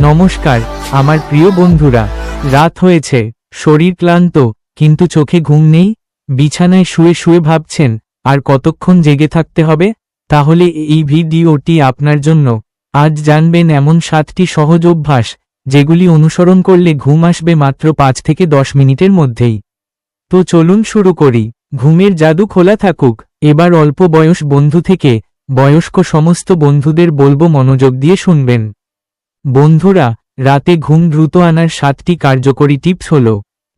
নমস্কার আমার প্রিয় বন্ধুরা, রাত হয়েছে, শরীর ক্লান্ত, কিন্তু চোখে ঘুম নেই। বিছানায় শুয়ে শুয়ে ভাবছেন আর কতক্ষণ জেগে থাকতে হবে? তাহলে এই ভিডিওটি আপনার জন্য। আজ জানবেন এমন 7টি সহজ অভ্যাস যেগুলি অনুসরণ করলে ঘুম আসবে মাত্র 5 থেকে 10 মিনিটের মধ্যেই। তো চলুন শুরু করি। ঘুমের জাদু খোলা থাকুক। এবার অল্প বয়স বন্ধু থেকে বয়স্ক সমস্ত বন্ধুদের বলবো, মনোযোগ দিয়ে শুনবেন। বন্ধুরা, রাতে ঘুম দ্রুত আনার 7টি কার্যকরী টিপস হল।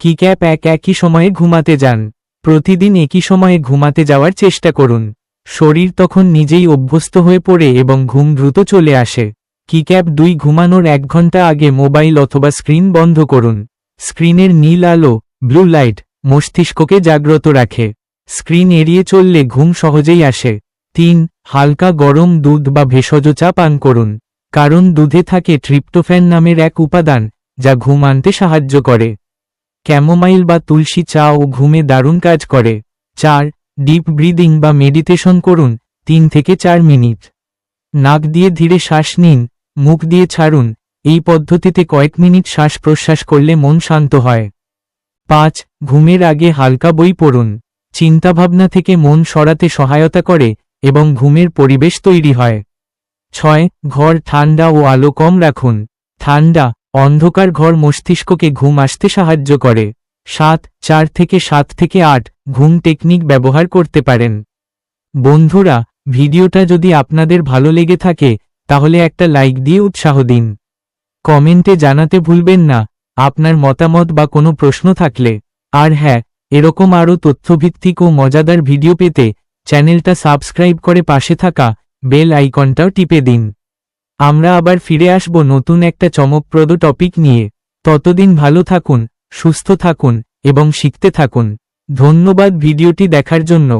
কিক্যাপ 1, একই সময়ে ঘুমাতে যান। প্রতিদিন একই সময়ে ঘুমাতে যাওয়ার চেষ্টা করুন। শরীর তখন নিজেই অভ্যস্ত হয়ে পড়ে এবং ঘুম দ্রুত চলে আসে। কিক্যাপ 2, ঘুমানোর 1 ঘন্টা আগে মোবাইল অথবা স্ক্রিন বন্ধ করুন। স্ক্রিনের নীল আলো, ব্লু লাইট, মস্তিষ্ককে জাগ্রত রাখে। স্ক্রিন এড়িয়ে চললে ঘুম সহজেই আসে। 3, হালকা গরম দুধ বা ভেষজ চা পান করুন। কারণ দুধে থাকে ট্রিপ্টোফ্যান নামের এক উপাদান, যা ঘুম আনতে সাহায্য করে। ক্যামোমাইল বা তুলসী চা ও ঘুমে দারুণ কাজ করে। 4, ডিপ ব্রিদিং বা মেডিটেশন করুন 3 থেকে 4 মিনিট। নাক দিয়ে ধীরে শ্বাস নিন, মুখ দিয়ে ছাড়ুন। এই পদ্ধতিতে কয়েক মিনিট শ্বাস প্রশ্বাস করলে মন শান্ত হয়। 5, ঘুমের আগে হালকা বই পড়ুন। চিন্তাভাবনা থেকে মন সরাতে সহায়তা করে এবং ঘুমের পরিবেশ তৈরি হয়। 6, ঘর ঠান্ডা ও আলো কম রাখুন। ঠান্ডা, অন্ধকার ঘর মস্তিষ্ককে ঘুম আসতে সাহায্য করে। 4 থেকে 8 ঘুম টেকনিক ব্যবহার করতে পারেন। বন্ধুরা, ভিডিওটা যদি আপনাদের ভালো লেগে থাকে তাহলে একটা লাইক দিয়ে উৎসাহ দিন। কমেন্টে জানাতে ভুলবেন না আপনার মতামত বা কোনো প্রশ্ন থাকলে। আর হ্যাঁ, এরকম আরও তথ্যভিত্তিক ও মজাদার ভিডিও পেতে চ্যানেলটা সাবস্ক্রাইব করে পাশে থাকা বেল আইকনটাও টিপে দিন। আমরা আবার ফিরে আসব নতুন একটা চমকপ্রদ টপিক নিয়ে। ততদিন ভালো থাকুন, সুস্থ থাকুন এবং শিখতে থাকুন। ধন্যবাদ ভিডিওটি দেখার জন্য।